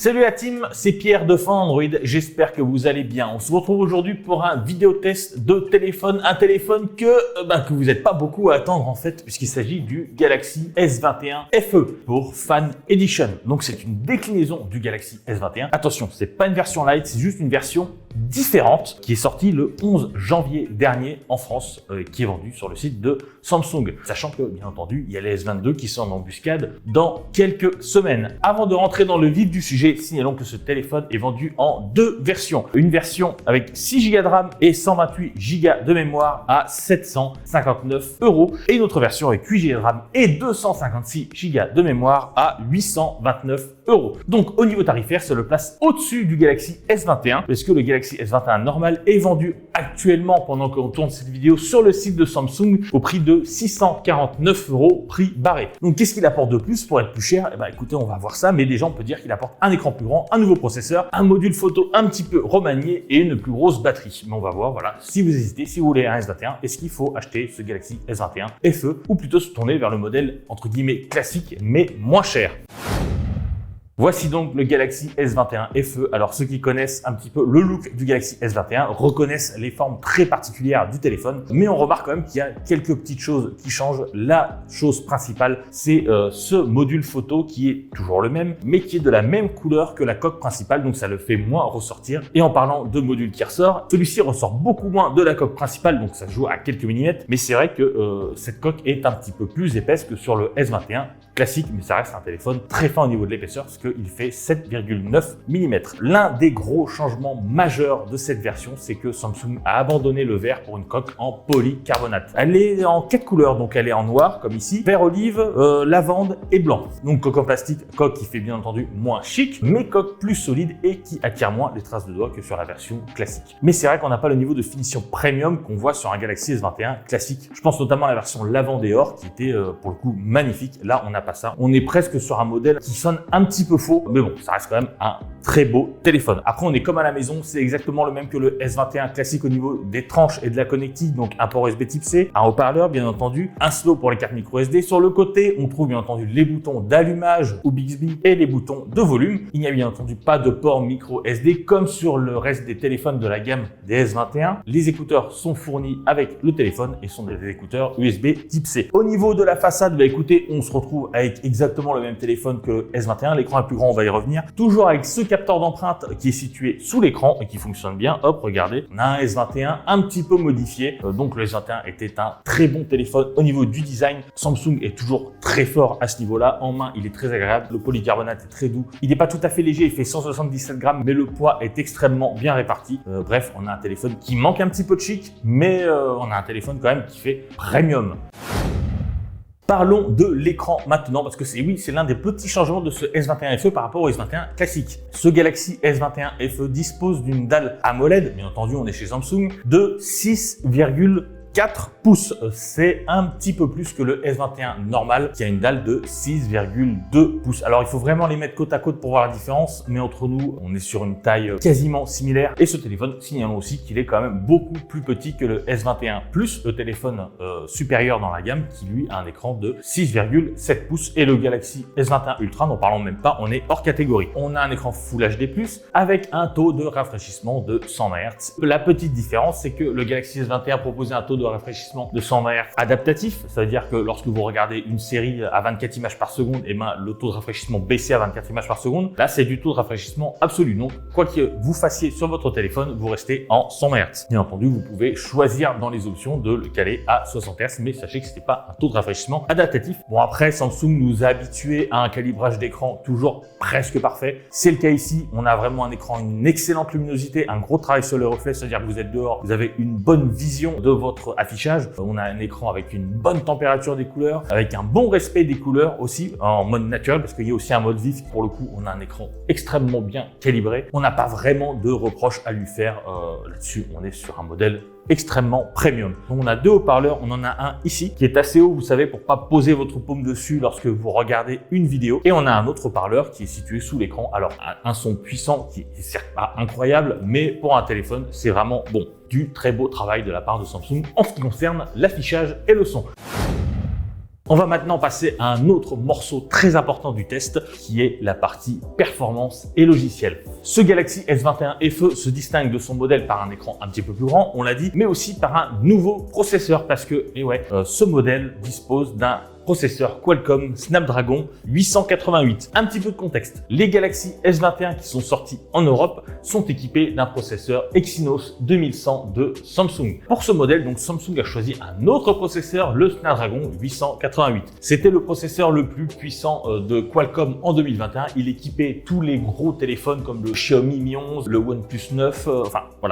Salut la team, c'est Pierre de Android, j'espère que vous allez bien. On se retrouve aujourd'hui pour un vidéo test de téléphone, un téléphone que vous n'êtes pas beaucoup à attendre en fait, puisqu'il s'agit du Galaxy S21 FE pour Fan Edition. Donc c'est une déclinaison du Galaxy S21. Attention, c'est pas une version light, c'est juste une version différente qui est sortie le 11 janvier dernier en France, qui est vendue sur le site de Samsung. Sachant que, bien entendu, il y a les S22 qui sont en embuscade dans quelques semaines. Avant de rentrer dans le vif du sujet, signalons que ce téléphone est vendu en deux versions. Une version avec 6 Go de RAM et 128 Go de mémoire à 759 € et une autre version avec 8 Go de RAM et 256 Go de mémoire à 829 €. Donc au niveau tarifaire, ça le place au-dessus du Galaxy S21 parce que le Galaxy S21 normal est vendu actuellement pendant qu'on tourne cette vidéo sur le site de Samsung au prix de 649 € prix barré. Donc qu'est-ce qu'il apporte de plus pour être plus cher? Écoutez, on va voir ça, mais déjà on peut dire qu'il apporte un écran plus grand, un nouveau processeur, un module photo un petit peu remanié et une plus grosse batterie. Mais on va voir, voilà, si vous hésitez, si vous voulez un S21, est-ce qu'il faut acheter ce Galaxy S21 FE ou plutôt se tourner vers le modèle entre guillemets classique mais moins cher? Voici donc le Galaxy S21 FE. Alors ceux qui connaissent un petit peu le look du Galaxy S21 reconnaissent les formes très particulières du téléphone, mais on remarque quand même qu'il y a quelques petites choses qui changent. La chose principale, c'est ce module photo qui est toujours le même, mais qui est de la même couleur que la coque principale, donc ça le fait moins ressortir. Et en parlant de module qui ressort, celui-ci ressort beaucoup moins de la coque principale, donc ça se joue à quelques millimètres, mais c'est vrai que cette coque est un petit peu plus épaisse que sur le S21 classique, mais ça reste un téléphone très fin au niveau de l'épaisseur parce qu'il fait 7,9 mm. L'un des gros changements majeurs de cette version, c'est que Samsung a abandonné le verre pour une coque en polycarbonate. Elle est en 4 couleurs, donc elle est en noir comme ici, vert olive, lavande et blanc. Donc coque en plastique, coque qui fait bien entendu moins chic, mais coque plus solide et qui attire moins les traces de doigts que sur la version classique. Mais c'est vrai qu'on n'a pas le niveau de finition premium qu'on voit sur un Galaxy S21 classique. Je pense notamment à la version lavande et or qui était pour le coup magnifique. Là, on n'a pas ça. On est presque sur un modèle qui sonne un petit peu faux, mais bon, ça reste quand même un très beau téléphone. Après, on est comme à la maison, c'est exactement le même que le S21 classique au niveau des tranches et de la connectique, donc un port USB type C, un haut-parleur bien entendu, un slot pour les cartes micro SD. Sur le côté, on trouve bien entendu les boutons d'allumage ou Bixby et les boutons de volume. Il n'y a bien entendu pas de port micro SD comme sur le reste des téléphones de la gamme des S21. Les écouteurs sont fournis avec le téléphone et sont des écouteurs USB type C. Au niveau de la façade, écoutez, on se retrouve avec exactement le même téléphone que le S21. L'écran est plus grand, on va y revenir. Toujours avec ce capteur d'empreinte qui est situé sous l'écran et qui fonctionne bien. Hop, regardez, on a un S21 un petit peu modifié. Donc le S21 était un très bon téléphone au niveau du design. Samsung est toujours très fort à ce niveau-là. En main, il est très agréable. Le polycarbonate est très doux. Il n'est pas tout à fait léger, il fait 177 grammes, mais le poids est extrêmement bien réparti. Bref, on a un téléphone qui manque un petit peu de chic, mais on a un téléphone quand même qui fait premium. Parlons de l'écran maintenant parce que c'est l'un des petits changements de ce S21 FE par rapport au S21 classique. Ce Galaxy S21 FE dispose d'une dalle AMOLED, bien entendu on est chez Samsung, de 6,4 pouces. C'est un petit peu plus que le S21 normal qui a une dalle de 6,2 pouces. Alors il faut vraiment les mettre côte à côte pour voir la différence, mais entre nous, on est sur une taille quasiment similaire. Et ce téléphone, signalons aussi qu'il est quand même beaucoup plus petit que le S21 Plus, le téléphone supérieur dans la gamme qui lui a un écran de 6,7 pouces. Et le Galaxy S21 Ultra, n'en parlons même pas, on est hors catégorie. On a un écran Full HD+, avec un taux de rafraîchissement de 120 Hz. La petite différence, c'est que le Galaxy S21 proposait un taux de rafraîchissement de 120 Hz adaptatif, ça veut dire que lorsque vous regardez une série à 24 images par seconde, le taux de rafraîchissement baissait à 24 images par seconde. Là, c'est du taux de rafraîchissement absolu. Donc, quoi que vous fassiez sur votre téléphone, vous restez en 120 Hz. Bien entendu, vous pouvez choisir dans les options de le caler à 60 Hz, mais sachez que ce n'est pas un taux de rafraîchissement adaptatif. Bon, après, Samsung nous a habitués à un calibrage d'écran toujours presque parfait. C'est le cas ici. On a vraiment un écran, une excellente luminosité, un gros travail sur le reflet, c'est-à-dire que vous êtes dehors, vous avez une bonne vision de votre affichage. On a un écran avec une bonne température des couleurs, avec un bon respect des couleurs aussi en mode naturel parce qu'il y a aussi un mode vif. Pour le coup, on a un écran extrêmement bien calibré. On n'a pas vraiment de reproches à lui faire là-dessus. On est sur un modèle extrêmement premium. Donc on a deux haut-parleurs, on en a un ici qui est assez haut, vous savez, pour pas poser votre paume dessus lorsque vous regardez une vidéo, et on a un autre haut-parleur qui est situé sous l'écran. Alors un son puissant qui est certes pas incroyable, mais pour un téléphone c'est vraiment bon. Du très beau travail de la part de Samsung en ce qui concerne l'affichage et le son. On va maintenant passer à un autre morceau très important du test qui est la partie performance et logiciel. Ce Galaxy S21 FE se distingue de son modèle par un écran un petit peu plus grand, on l'a dit, mais aussi par un nouveau processeur parce que, ce modèle dispose d'un processeur Qualcomm Snapdragon 888. Un petit peu de contexte. Les Galaxy S21 qui sont sortis en Europe sont équipés d'un processeur Exynos 2100 de Samsung. Pour ce modèle, donc Samsung a choisi un autre processeur, le Snapdragon 888. C'était le processeur le plus puissant de Qualcomm en 2021. Il équipait tous les gros téléphones comme le Xiaomi Mi 11, le OnePlus 9.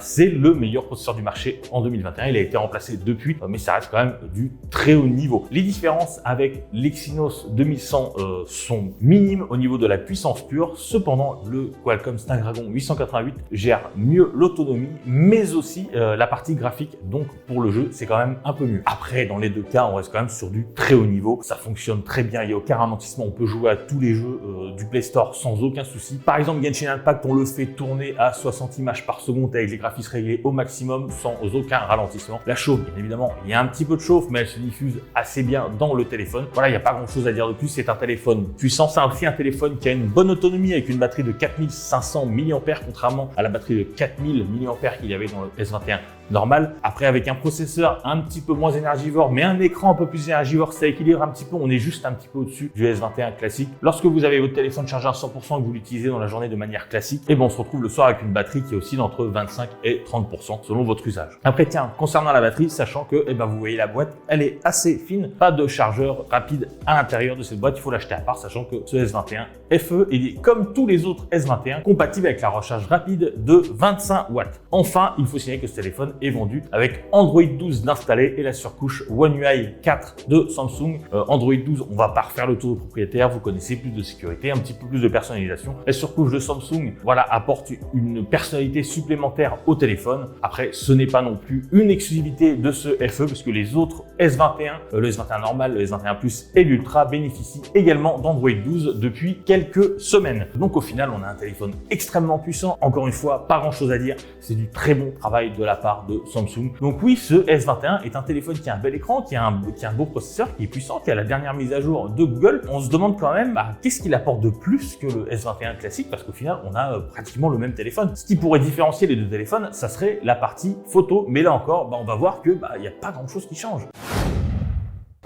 C'est le meilleur processeur du marché en 2021. Il a été remplacé depuis, mais ça reste quand même du très haut niveau. Les différences avec l'Exynos 2100 sont minimes au niveau de la puissance pure. Cependant, le Qualcomm Snapdragon 888 gère mieux l'autonomie, mais aussi la partie graphique. Donc, pour le jeu, c'est quand même un peu mieux. Après, dans les deux cas, on reste quand même sur du très haut niveau. Ça fonctionne très bien. Il n'y a aucun ralentissement. On peut jouer à tous les jeux du Play Store sans aucun souci. Par exemple, Genshin Impact, on le fait tourner à 60 images par seconde avec les graphismes réglés au maximum sans aucun ralentissement. La chauffe, bien évidemment, il y a un petit peu de chauffe, mais elle se diffuse assez bien dans le téléphone. Voilà, il n'y a pas grand chose à dire de plus. C'est un téléphone puissant. C'est aussi un téléphone qui a une bonne autonomie avec une batterie de 4500 mAh, contrairement à la batterie de 4000 mAh qu'il y avait dans le S21 normal. Après, avec un processeur un petit peu moins énergivore, mais un écran un peu plus énergivore, ça équilibre un petit peu. On est juste un petit peu au-dessus du S21 classique. Lorsque vous avez votre téléphone chargé à 100% et que vous l'utilisez dans la journée de manière classique, on se retrouve le soir avec une batterie qui oscille entre 25 et 30% selon votre usage. Après, tiens, concernant la batterie, sachant que, vous voyez la boîte, elle est assez fine. Pas de chargeur rapide à l'intérieur de cette boîte. Il faut l'acheter à part, sachant que ce S21 FE, il est comme tous les autres S21 compatible avec la recharge rapide de 25 watts. Enfin, il faut signaler que ce téléphone est vendu avec Android 12 d'installé et la surcouche One UI 4 de Samsung. Android 12, on va pas refaire le tour de propriétaire, vous connaissez, plus de sécurité, un petit peu plus de personnalisation. La surcouche de Samsung, apporte une personnalité supplémentaire au téléphone. Après, ce n'est pas non plus une exclusivité de ce FE parce que les autres S21, le S21 normal, le S21 Plus et l'Ultra bénéficient également d'Android 12 depuis quelques semaines. Donc au final, on a un téléphone extrêmement puissant. Encore une fois, pas grand chose à dire. C'est du très bon travail de la part de Samsung. Donc oui, ce S21 est un téléphone qui a un bel écran, qui a un beau processeur, qui est puissant, qui a la dernière mise à jour de Google. On se demande quand même qu'est-ce qu'il apporte de plus que le S21 classique, parce qu'au final, on a pratiquement le même téléphone. Ce qui pourrait différencier les deux téléphones, ça serait la partie photo. Mais là encore, on va voir que il n'y a pas grand chose qui change.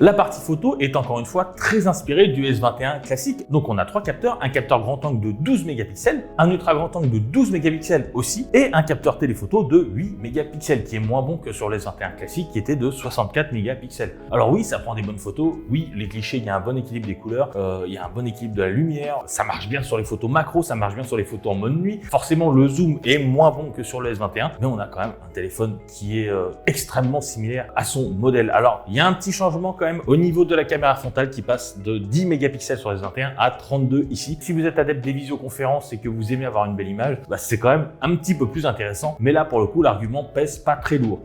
La partie photo est encore une fois très inspirée du S21 classique. Donc on a trois capteurs, un capteur grand angle de 12 mégapixels, un ultra grand angle de 12 mégapixels aussi, et un capteur téléphoto de 8 mégapixels qui est moins bon que sur le S21 classique qui était de 64 mégapixels. Alors oui, ça prend des bonnes photos, oui, les clichés, il y a un bon équilibre des couleurs, il y a un bon équilibre de la lumière, ça marche bien sur les photos macro, ça marche bien sur les photos en mode nuit. Forcément, le zoom est moins bon que sur le S21, mais on a quand même un téléphone qui est extrêmement similaire à son modèle. Alors, il y a un petit changement quand même au niveau de la caméra frontale qui passe de 10 mégapixels sur le S21 à 32 ici. Si vous êtes adepte des visioconférences et que vous aimez avoir une belle image, c'est quand même un petit peu plus intéressant. Mais là, pour le coup, l'argument pèse pas très lourd.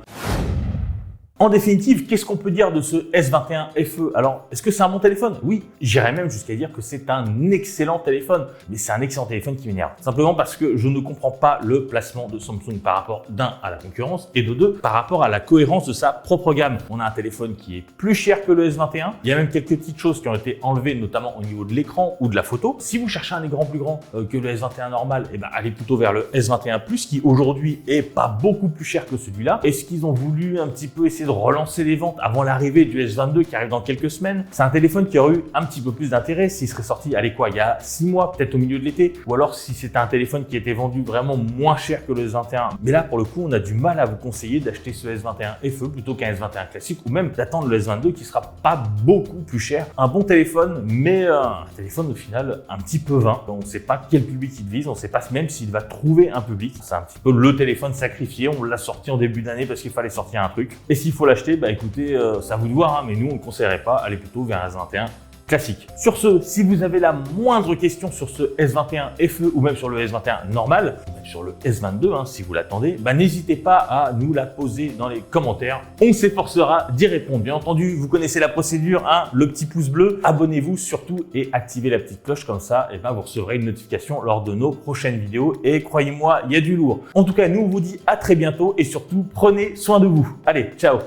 En définitive, qu'est-ce qu'on peut dire de ce S21 FE? Alors, est-ce que c'est un bon téléphone? Oui, j'irais même jusqu'à dire que c'est un excellent téléphone, mais c'est un excellent téléphone qui m'énerve. Simplement parce que je ne comprends pas le placement de Samsung par rapport d'un à la concurrence et de deux par rapport à la cohérence de sa propre gamme. On a un téléphone qui est plus cher que le S21. Il y a même quelques petites choses qui ont été enlevées, notamment au niveau de l'écran ou de la photo. Si vous cherchez un écran plus grand que le S21 normal, allez plutôt vers le S21 Plus qui aujourd'hui est pas beaucoup plus cher que celui-là. Est-ce qu'ils ont voulu un petit peu essayer de relancer les ventes avant l'arrivée du S22 qui arrive dans quelques semaines? C'est un téléphone qui aurait eu un petit peu plus d'intérêt s'il serait sorti, il y a 6 mois, peut-être au milieu de l'été, ou alors si c'était un téléphone qui était vendu vraiment moins cher que le S21. Mais là, pour le coup, on a du mal à vous conseiller d'acheter ce S21 FE plutôt qu'un S21 classique, ou même d'attendre le S22 qui sera pas beaucoup plus cher. Un bon téléphone, mais un téléphone au final un petit peu vain. On ne sait pas quel public il vise, on ne sait pas même s'il va trouver un public. C'est un petit peu le téléphone sacrifié. On l'a sorti en début d'année parce qu'il fallait sortir un truc. Et s'il faut l'acheter, écoutez, ça vous de voir, mais nous on ne conseillerait pas, allez plutôt vers un S21 classique. Sur ce, si vous avez la moindre question sur ce S21 FE ou même sur le S21 normal, ou même sur le S22 si vous l'attendez, n'hésitez pas à nous la poser dans les commentaires. On s'efforcera d'y répondre. Bien entendu, vous connaissez la procédure, le petit pouce bleu, abonnez-vous surtout et activez la petite cloche comme ça, vous recevrez une notification lors de nos prochaines vidéos et croyez-moi, il y a du lourd. En tout cas, nous on vous dit à très bientôt et surtout prenez soin de vous. Allez, ciao!